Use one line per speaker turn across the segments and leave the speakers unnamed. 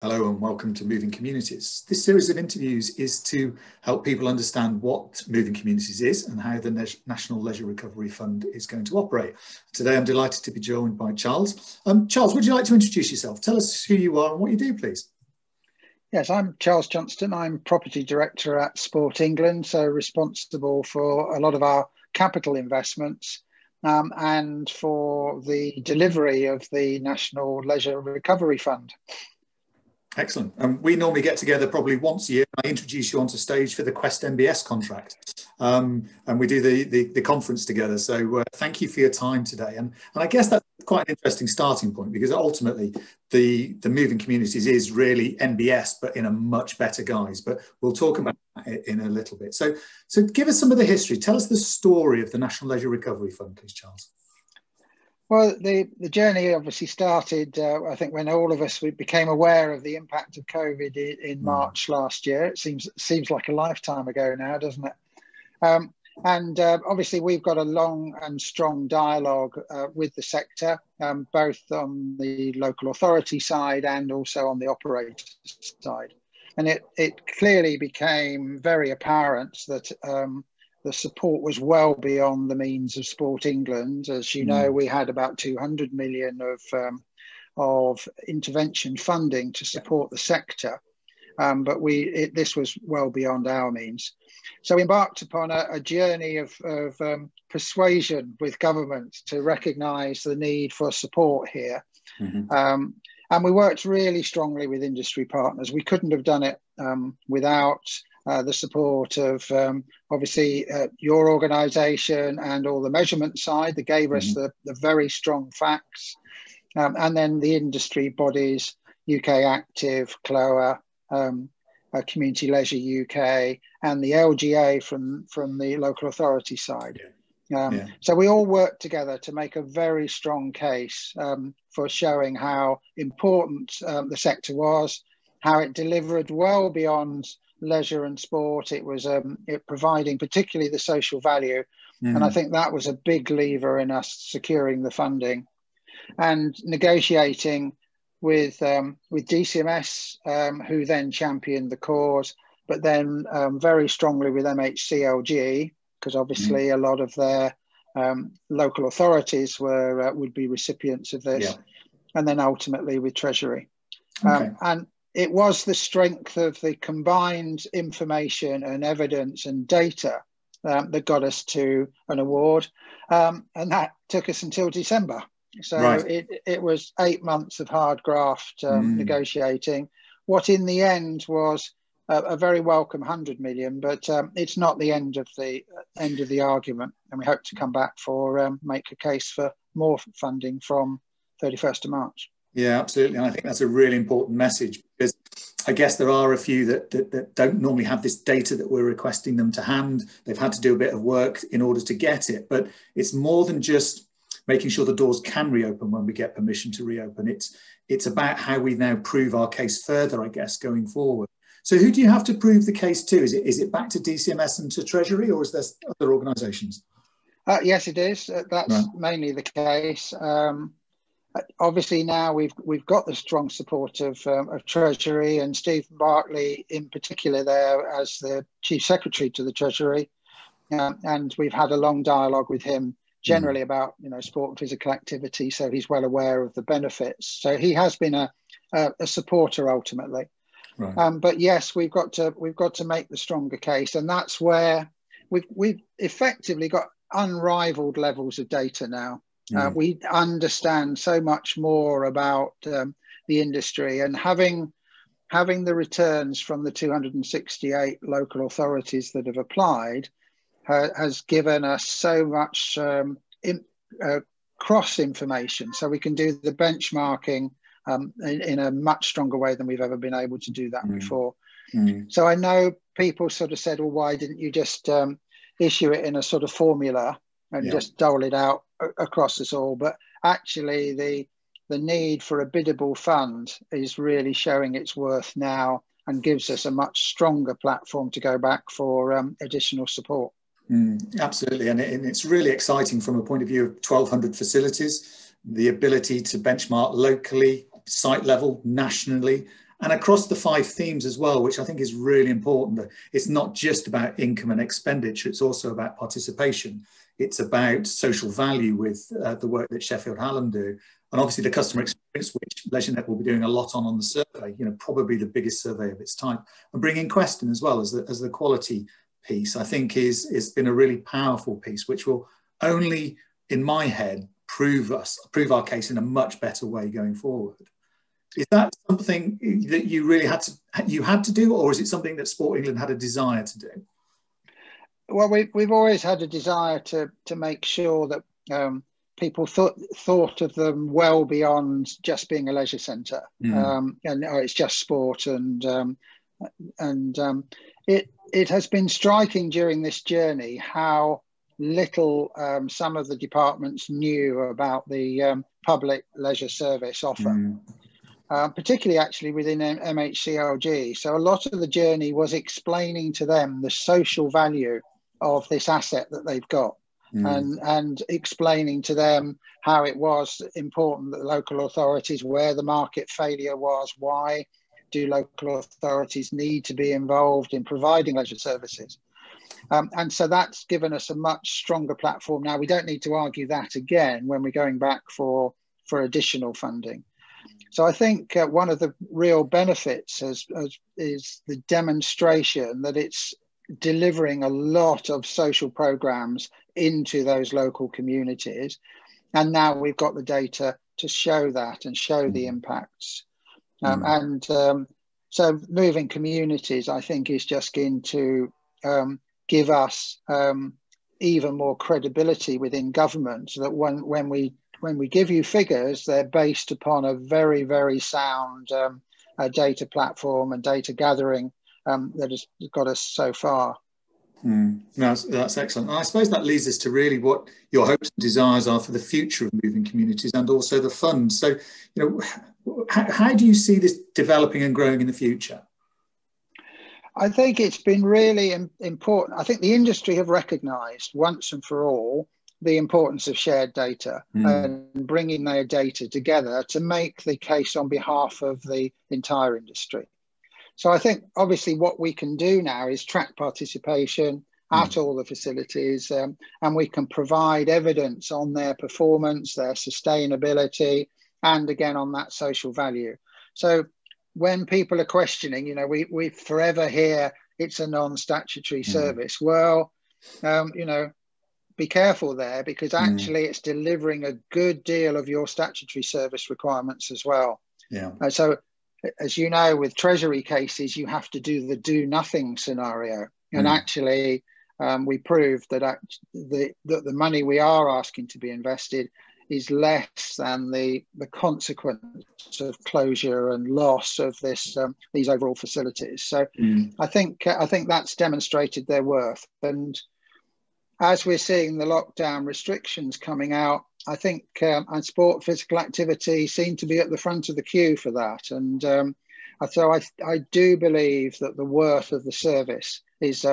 Hello and welcome to Moving Communities. This series of interviews is to help people understand what Moving Communities is and how the National Leisure Recovery Fund is going to operate. Today I'm delighted to be joined by Charles. Charles, would you like to introduce yourself? Tell us who you are and what you do, please.
Yes, I'm Charles Johnston. I'm Property Director at Sport England, so responsible for a lot of our capital investments and for the delivery of the National Leisure Recovery Fund.
Excellent. We normally get together probably once a year. I introduce you onto stage for the Quest MBS contract, and we do the conference together. So thank you for your time today. And I guess that's quite an interesting starting point, because ultimately the Moving Communities is really NBS, but in a much better guise. But we'll talk about that in a little bit. So give us some of the history. Tell us the story of the National Leisure Recovery Fund, please, Charles.
Well, the journey obviously started, I think, when all of us became aware of the impact of COVID in March last year. It seems like a lifetime ago now, doesn't it? Obviously, we've got a long and strong dialogue with the sector, both on the local authority side and also on the operator side. And it clearly became very apparent that the support was well beyond the means of Sport England. As you know, we had about 200 million of intervention funding to support the sector, but this was well beyond our means. So we embarked upon a journey of persuasion with government to recognise the need for support here. And we worked really strongly with industry partners. We couldn't have done it without the support of obviously your organisation and all the measurement side that gave us the very strong facts, and then the industry bodies, UK Active, CLOA, Community Leisure UK, and the LGA from the local authority side. So we all worked together to make a very strong case for showing how important the sector was, how it delivered well beyond leisure and sport. It was it providing particularly the social value, and I think that was a big lever in us securing the funding and negotiating with DCMS, who then championed the cause, but then very strongly with MHCLG, because obviously a lot of their local authorities would be recipients of this, and then ultimately with Treasury. And it was the strength of the combined information and evidence and data that got us to an award, and that took us until December. So it was 8 months of hard graft negotiating. What in the end was a very welcome 100 million, but it's not the end of the argument, and we hope to come back for make a case for more funding from 31st of March.
Yeah, absolutely. And I think that's a really important message, because I guess there are a few that don't normally have this data that we're requesting them to hand. They've had to do a bit of work in order to get it, but it's more than just making sure the doors can reopen when we get permission to reopen. It's about how we now prove our case further, I guess, going forward. So who do you have to prove the case to? Is it back to DCMS and to Treasury, or is there other organisations?
Yes, it is. That's mainly the case. Obviously, now we've got the strong support of Treasury, and Stephen Barclay in particular there as the Chief Secretary to the Treasury, and we've had a long dialogue with him generally about sport and physical activity, so he's well aware of the benefits. So he has been a supporter ultimately. But yes, we've got to make the stronger case, and that's where we've effectively got unrivaled levels of data now. We understand so much more about the industry, and having the returns from the 268 local authorities that have applied has given us so much cross information, so we can do the benchmarking in a much stronger way than we've ever been able to do that before. So I know people sort of said, well, why didn't you just issue it in a sort of formula and just dole it out across us all? But actually the need for a biddable fund is really showing its worth now, and gives us a much stronger platform to go back for additional support.
Absolutely, and it's really exciting from a point of view of 1,200 facilities, the ability to benchmark locally, site level, nationally, And across the 5 themes as well, which I think is really important, that it's not just about income and expenditure, it's also about participation. It's about social value with the work that Sheffield Hallam do. And obviously the customer experience, which LeisureNet will be doing a lot on the survey, probably the biggest survey of its type. And bringing Queston as well as the quality piece, I think is been a really powerful piece, which will only, in my head, prove our case in a much better way going forward. Is that something that you really had to do, or is it something that Sport England had a desire to do?
Well, we've always had a desire to make sure that people thought of them well beyond just being a leisure centre, and it's just sport, and it has been striking during this journey how little some of the departments knew about the public leisure service offer. Particularly actually within MHCLG. So a lot of the journey was explaining to them the social value of this asset that they've got, and explaining to them how it was important that local authorities, where the market failure was, why do local authorities need to be involved in providing leisure services. And so that's given us a much stronger platform. Now, we don't need to argue that again when we're going back for additional funding. So I think one of the real benefits is the demonstration that it's delivering a lot of social programs into those local communities. And now we've got the data to show that and show the impacts. So moving communities, I think, is just going to give us even more credibility within government, so that when we give you figures, they're based upon a very, very sound data platform and data gathering that has got us so far.
No, that's excellent. And I suppose that leads us to really what your hopes and desires are for the future of moving communities, and also the fund. So, how do you see this developing and growing in the future?
I think it's been really important. I think the industry have recognised once and for all the importance of shared data and bringing their data together to make the case on behalf of the entire industry. So I think obviously what we can do now is track participation at all the facilities, and we can provide evidence on their performance, their sustainability, and again on that social value. So when people are questioning, we forever hear it's a non-statutory service. Well, be careful there, because actually it's delivering a good deal of your statutory service requirements as well. So as you know, with Treasury cases, you have to do the do nothing scenario. And actually we proved that the money we are asking to be invested is less than the consequence of closure and loss of these overall facilities. So I think that's demonstrated their worth. And as we're seeing the lockdown restrictions coming out, I think and sport, physical activity seem to be at the front of the queue for that. And so I do believe that the worth of the service is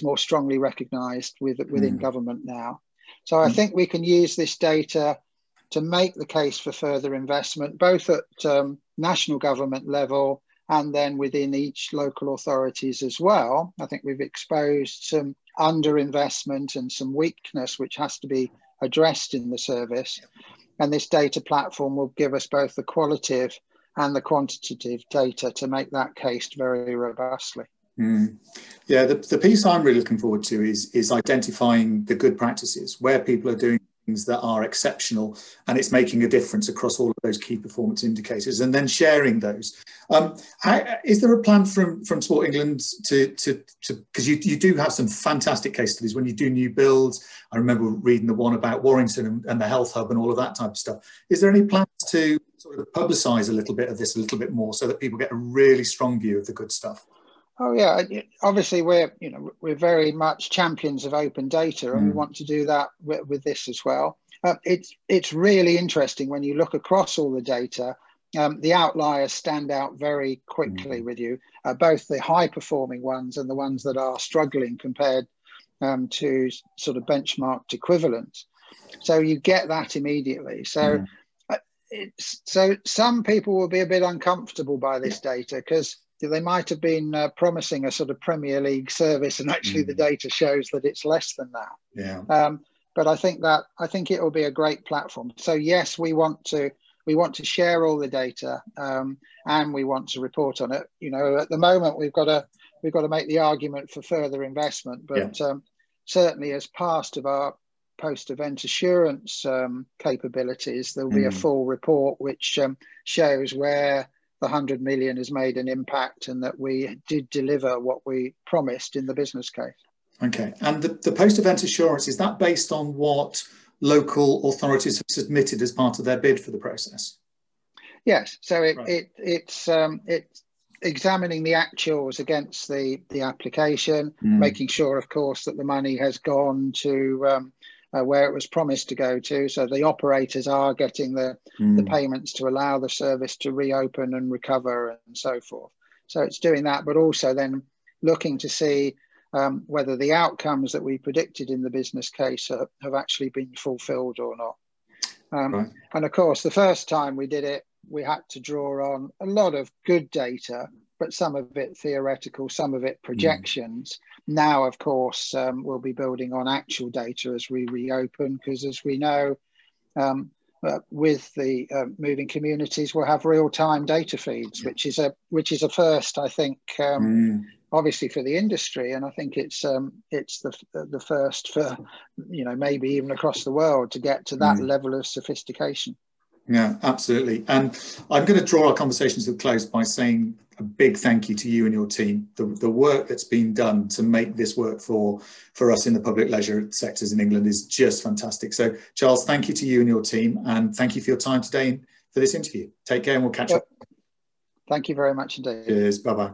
more strongly recognised within government now. So I think we can use this data to make the case for further investment, both at national government level and then within each local authorities as well. I think we've exposed some underinvestment and some weakness which has to be addressed in the service. And this data platform will give us both the qualitative and the quantitative data to make that case very robustly.
Yeah, the piece I'm really looking forward to is identifying the good practices, where people are doing things that are exceptional and it's making a difference across all of those key performance indicators, and then sharing those. Is there a plan from Sport England to because you do have some fantastic case studies when you do new builds? I remember reading the one about Warrington and the health hub and all of that type of stuff. Is there any plans to sort of publicise a little bit of this a little bit more, so that people get a really strong view of the good stuff?
Oh yeah, obviously we're very much champions of open data, and we want to do that with this as well. It's really interesting when you look across all the data. The outliers stand out very quickly with you, both the high performing ones and the ones that are struggling compared to sort of benchmarked equivalents. So you get that immediately. So So some people will be a bit uncomfortable by this data because they might have been promising a sort of Premier League service, and actually the data shows that it's less than that.
Yeah.
But I think it will be a great platform. So yes, we want to share all the data, and we want to report on it. You know, at the moment we've got to make the argument for further investment, but certainly as part of our post-event assurance capabilities, there will be a full report which shows where the 100 million has made an impact and that we did deliver what we promised in the business case.
Okay, and the post-event assurance, is that based on what local authorities have submitted as part of their bid for the process?
Yes, so it's examining the actuals against the application, making sure, of course, that the money has gone to where it was promised to go to. So the operators are getting the payments to allow the service to reopen and recover and so forth. So it's doing that, but also then looking to see whether the outcomes that we predicted in the business case have actually been fulfilled or not. And of course, the first time we did it, we had to draw on a lot of good data, but some of it theoretical, some of it projections. Now, of course, we'll be building on actual data as we reopen, because as we know, with the moving communities, we'll have real-time data feeds, which is a first, I think, obviously for the industry, and I think it's the first for, you know, maybe even across the world to get to that level of sophistication.
Yeah, absolutely. And I'm going to draw our conversations to a close by saying a big thank you to you and your team. The work that's been done to make this work for us in the public leisure sectors in England is just fantastic. So, Charles, thank you to you and your team, and thank you for your time today for this interview. Take care, and we'll catch up.
Thank you very much indeed.
Cheers. Bye-bye.